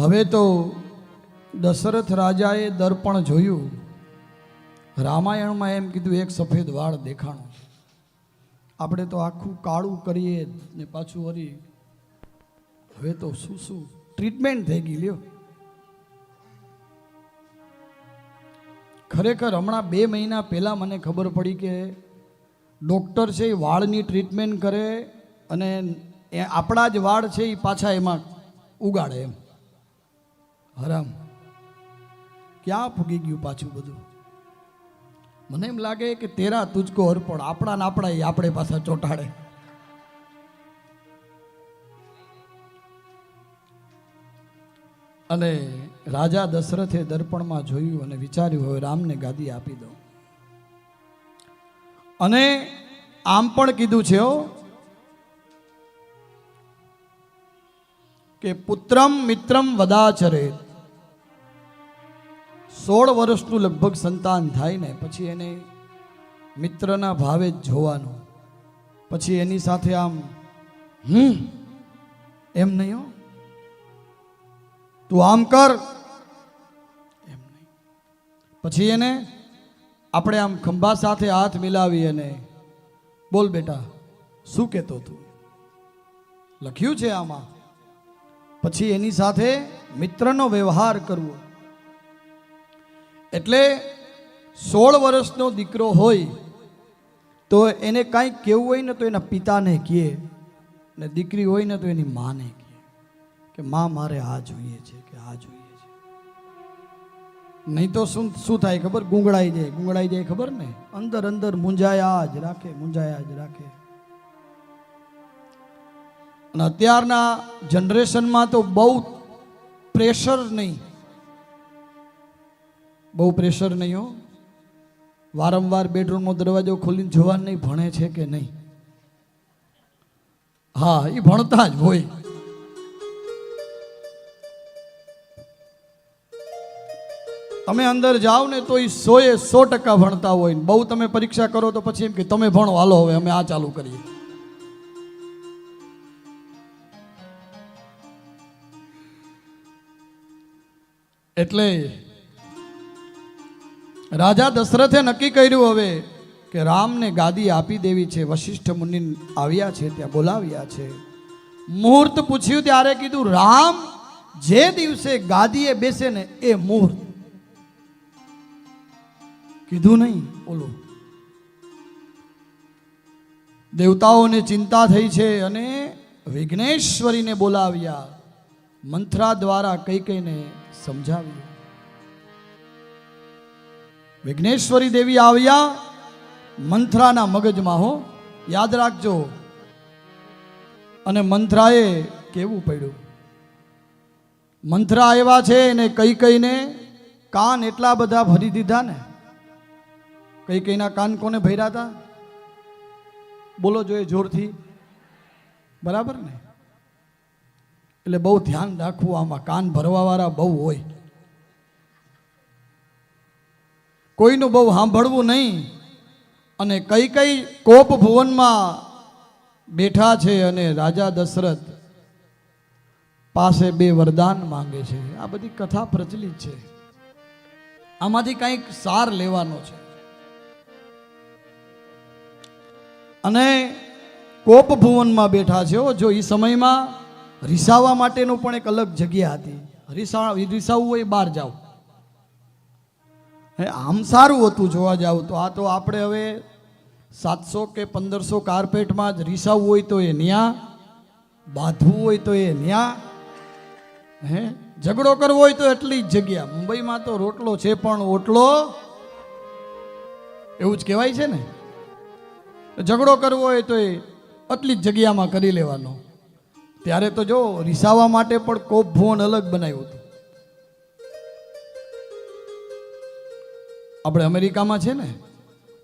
હવે તો દશરથ રાજાએ દર્પણ જોયું. રામાયણમાં એમ કીધું એક સફેદ વાળ દેખાણો. આપણે તો આખું કાળું કરીએ ને પાછું વળી હવે તો શું શું ટ્રીટમેન્ટ થઈ ગઈ લ્યો. ખરેખર હમણાં 2 મહિના પહેલાં મને ખબર પડી કે ડૉક્ટર છે એ વાળની ટ્રીટમેન્ટ કરે અને આપણા જ વાળ છે એ પાછા એમાં ઉગાડે એમ. હરામ ક્યાં પૂગી ગયું પાછું બધું. મને એમ લાગે કે તેરા તુજકો અર્પણ, આપણા ને આપણા એ આપણે પાછા ચોંટાડે. અને રાજા દશરથે દર્પણમાં જોયું અને વિચાર્યું હવે રામને ગાદી આપી દઉં. અને આમ પણ કીધું છે કે પુત્રમ મિત્રમ વદાચરે. 16 વર્ષનું લગભગ સંતાન થાય ને પછી એને મિત્રના ભાવે જ જોવાનું. પછી એની સાથે આમ એમ નહીં હો, તું આમ કર એમ નહીં. પછી એને આપણે આમ ખંભા સાથે હાથ મિલાવી અને બોલ બેટા શું કહેતો તું, લખ્યું છે આમાં. પછી એની સાથે મિત્રનો વ્યવહાર કરવો. એટલે 16 વર્ષનો દીકરો હોય તો એને કાંઈક કહેવું હોય ને તો એના પિતાને કહે, ને દીકરી હોય ને તો એની માને કહે કે માં મારે આ જોઈએ છે કે આ જોઈએ છે. નહીં તો શું થાય ખબર? ગુંગળાઈ જાય ખબર ને, અંદર અંદર મૂંઝાયા જ રાખે. અને અત્યારના જનરેશનમાં તો બહુ પ્રેશર નહીં હો. વારંવાર બેડરૂમનો દરવાજો ખોલીને જોવાનું નહીં ભણે છે કે નહીં. હા, એ ભણતા જ હોય. તમે અંદર જાઓ ને તો એ 100% ભણતા હોય. બહુ તમે પરીક્ષા કરો તો પછી એમ કે તમે ભણો, હાલો હવે અમે આ ચાલુ કરીએ. એટલે રાજા દશરથે નક્કી કર્યું હવે કે રામને ગાદી આપી દેવી છે. વશિષ્ઠ મુનિ આવ્યા છે, ત્યાં બોલાવ્યા છે. મુહૂર્ત પૂછ્યું ત્યારે કીધું રામ જે દિવસે ગાદીએ બેસે ને એ મુહૂર્ત. કીધું નહીં ઓલું. દેવતાઓને ચિંતા થઈ છે અને વિઘ્નેશ્વરીને બોલાવ્યા. મંથરા દ્વારા કઈને સમજાવ્યું. વિઘ્નેશ્વરી દેવી આવ્યા મંથરાના મગજમાં, હો યાદ રાખજો. અને મંથરાએ કેવું પડ્યું. મંથરા આવ્યા છે ને કઈને કાન એટલા બધા ભરી દીધા ને. કઈના કાન કોને ભર્યા હતા? બોલો જોઈએ જોરથી, બરાબર ને? એટલે બહુ ધ્યાન રાખવું આમાં. કાન ભરવા વાળા બહુ હોય, કોઈનું બહુ સાંભળવું નહીં. અને કઈ કોપ ભુવનમાં બેઠા છે અને રાજા દશરથ પાસે 2 વરદાન માંગે છે. આ બધી કથા પ્રચલિત છે, આમાંથી કંઈક સાર લેવાનો છે. અને કોપ ભુવનમાં બેઠા છે. જો એ સમયમાં રીસાવા માટેનું પણ એક અલગ જગ્યા હતી. રીસાવવું હોય બહાર જાઓ. આમ સારું હતું જોવા જાવ તો. આ તો આપણે હવે 700 કે 1500 કાર્પેટમાં જ રીસાવવું હોય તો એ ન્યા, બાંધવું હોય તો એ ન્યા, ઝઘડો કરવો હોય તો એટલી જ જગ્યા. મુંબઈમાં તો રોટલો છે પણ ઓટલો, એવું જ કહેવાય છે ને. ઝઘડો કરવો હોય તો એ આટલી જ જગ્યામાં કરી લેવાનો. ત્યારે તો જો રીસાવા માટે પણ કોપ ભુવન અલગ બનાવ્યું હતું. આપણે અમેરિકામાં છે ને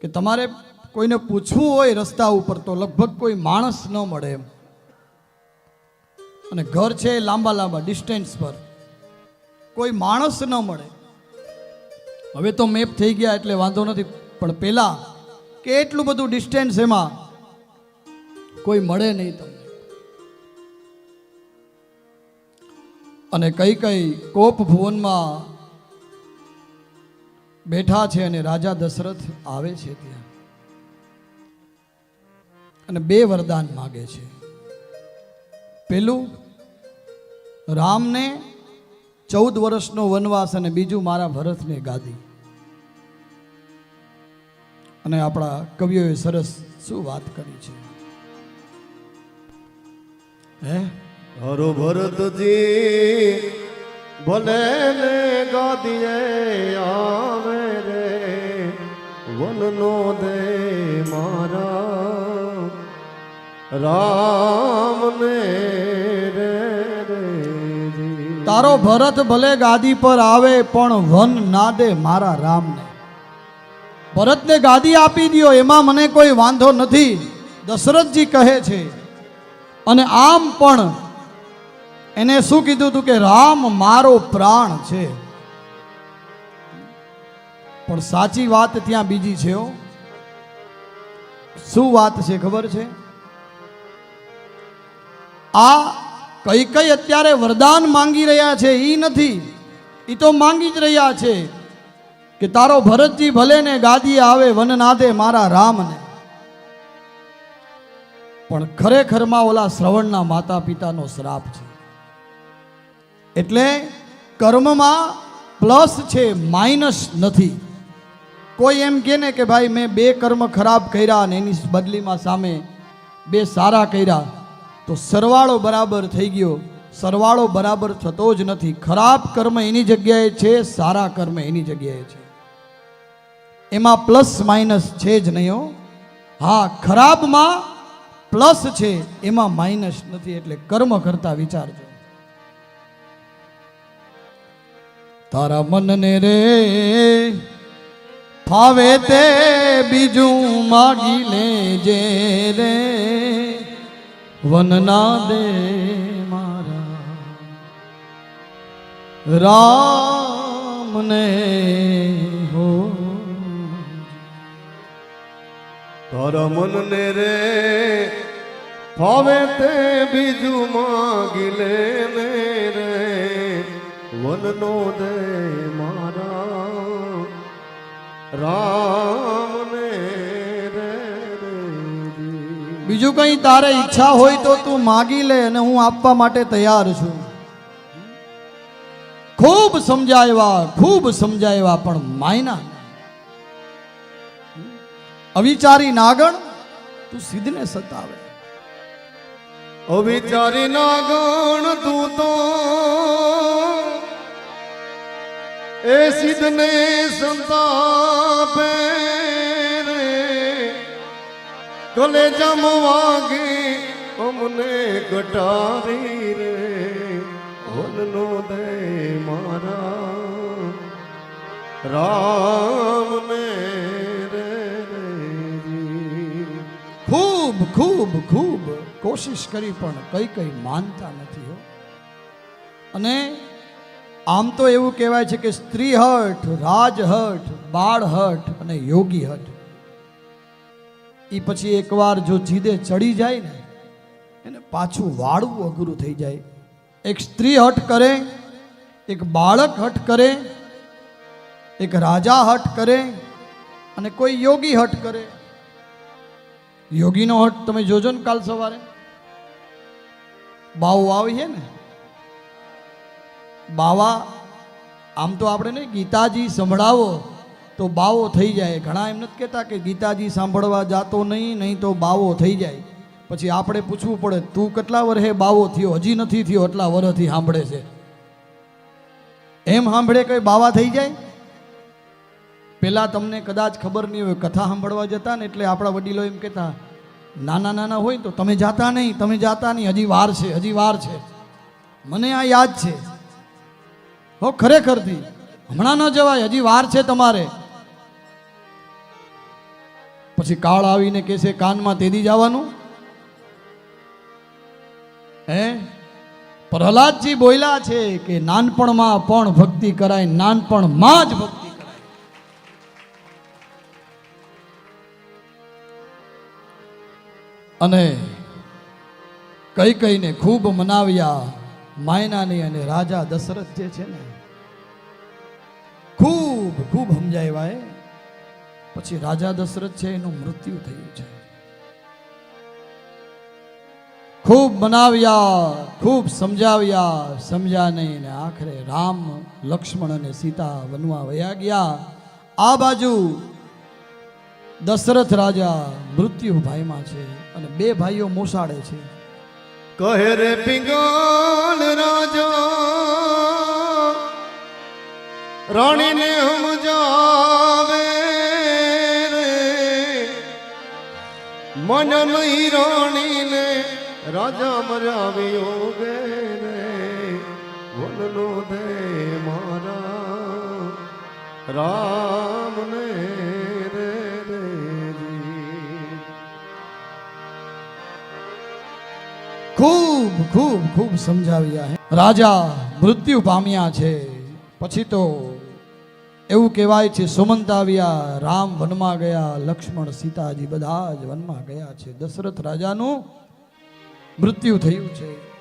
કે તમારે કોઈને પૂછવું હોય રસ્તા ઉપર તો લગભગ કોઈ માણસ ન મળે એમ. અને ઘર છે લાંબા ડિસ્ટન્સ પર, કોઈ માણસ ન મળે. હવે તો મેપ થઈ ગયા એટલે વાંધો નથી, પણ પહેલા કેટલું બધું ડિસ્ટન્સ, એમાં કોઈ મળે નહીં તમને. અને કઈ કઈ કોપ ભુવનમાં બેઠા છે અને રાજા દશરથ આવે છે ત્યાં અને બે વરદાન માગે છે. પેલું રામને 14 વર્ષનો વનવાસ અને બીજું મારા ભરતને ગાદી. અને આપણા કવિઓએ સરસ શું વાત કરી છે હે હરો ભરતજી ભલે ને ગાદીએ આવે રે વનનો દે મારા રામને રે તારો ભરત ભલે ગાદી પર આવે પણ વન ના દે મારા રામને. ભરતને ગાદી આપી દ્યો એમાં મને કોઈ વાંધો નથી, દશરથજી કહે છે. અને આમ પણ એને શું કીધું હતું કે રામ મારો પ્રાણ છે. પણ સાચી વાત ત્યાં બીજી છે. શું વાત છે ખબર છે? આ કઈ કઈ અત્યારે વરદાન માંગી રહ્યા છે ઈ નથી, ઈ તો માંગી જ રહ્યા છે કે તારો ભરતજી ભલે ને ગાદી આવે વન નાદે મારા રામને. પણ ખરેખરમાં ઓલા શ્રવણના માતા પિતાનો શ્રાપ છે. એટલે કર્મમાં પ્લસ છે, માઇનસ નથી. કોઈ એમ કહે ને કે ભાઈ મેં 2 કર્મ ખરાબ કર્યા અને એની બદલીમાં સામે 2 સારા કર્યા તો સરવાળો બરાબર થઈ ગયો. સરવાળો બરાબર થતો જ નથી. ખરાબ કર્મ એની જગ્યાએ છે, સારા કર્મ એની જગ્યાએ છે. એમાં પ્લસ માઇનસ છે જ નહીં. હા, ખરાબમાં પ્લસ છે, એમાં માઇનસ નથી. એટલે કર્મ કરતા વિચારજો. તારા મનને રે ફાવે તે બીજું માગી લેજે રે વન ના દે મારા રામને હો. તારા મનને રે ફાવે તે બીજું માગી લે ને રે વનનો દે મારા રામને રે. બીજું કઈ તારે ઈચ્છા હોય તો તું માગી લે અને હું આપવા માટે તૈયાર છું. ખૂબ સમજાવ્યા પણ માયના. અવિચારી નાગણ તું સિદ્ધને સતાવે. અવિચારી નાગણ તું તો એ સિદ્ધને સંતાપે રે કલેજામ વાગે અમને ગટારી રે વનનો દે મારા રામને રે. ખૂબ કોશિશ કરી પણ કઈ માનતા નથી હો. અને આમ તો એવું કહેવાય છે કે સ્ત્રી હઠ, રાજ હઠ, બાળ હઠ અને યોગી હઠ. એ પછી એકવાર જો જીદે ચડી જાય ને એને પાછું વાળવું અઘરું થઈ જાય. એક સ્ત્રી હઠ કરે, એક બાળક હઠ કરે, એક રાજા હઠ કરે અને કોઈ યોગી હઠ કરે. યોગીનો હઠ તમે જોજો ને કાલ સવારે બાવો આવી છે ને. બાવા આમ તો આપણે ને ગીતાજી સંભળાવો તો બાવો થઈ જાય. ઘણા એમ નથી કહેતા કે ગીતાજી સાંભળવા જાતો નહીં તો બાવો થઈ જાય. પછી આપણે પૂછવું પડે તું કેટલા વર્ષે બાવો થયો? હજી નથી થયો, એટલા વર્ષથી સાંભળે છે. એમ સાંભળે કઈ બાવા થઈ જાય? પેલા તમને કદાચ ખબર નહીં હોય, કથા સાંભળવા જતા ને એટલે આપણા વડીલો એમ કહેતા નાના હોય તો તમે જાતા નહીં, હજી વાર છે. મને આ યાદ છે હો, ખરેખરથી હમણાં ન જવાય, હજી વાર છે તમારે. પછી કાળ આવીને કહેશે કાનમાં તેદી જવાનું. હે પ્રહલાદજી બોલ્યા છે કે નાનપણમાં પણ ભક્તિ કરાય, નાનપણમાં જ ભક્તિ કરાય. અને કઈને ખૂબ મનાવ્યા માયનાની અને રાજા દશરથ જે છે ને ખૂબ ખૂબ સમજાવ્યા એ પછી રાજા દશરથ છે એનું મૃત્યુ થયું છે. ખૂબ મનાવ્યા, ખૂબ સમજાવ્યા, સમજ્યા નહીં ને આખરે રામ, લક્ષ્મણ અને સીતા વનવા વયા ગયા. આ બાજુ દશરથ રાજા મૃત્યુ ભાઈમાં છે અને બે ભાઈઓ મોસાડે છે. કહે રે પિંગલ રાજા રાણીને સમજાવે રે, મન નહીં રાણીને રાજા મરાવ્યો ગે રે, વનનો દે મારા રામને રે રેજી. ખૂબ ખૂબ ખૂબ સમજાવ્યા હે. રાજા મૃત્યુ પામ્યા છે. પછી તો એવું કહેવાય છે સુમંત આવ્યા, રામ વનમાં ગયા, લક્ષ્મણ સીતાજી બધા જ વનમાં ગયા છે. દશરથ રાજાનું મૃત્યુ થયું છે.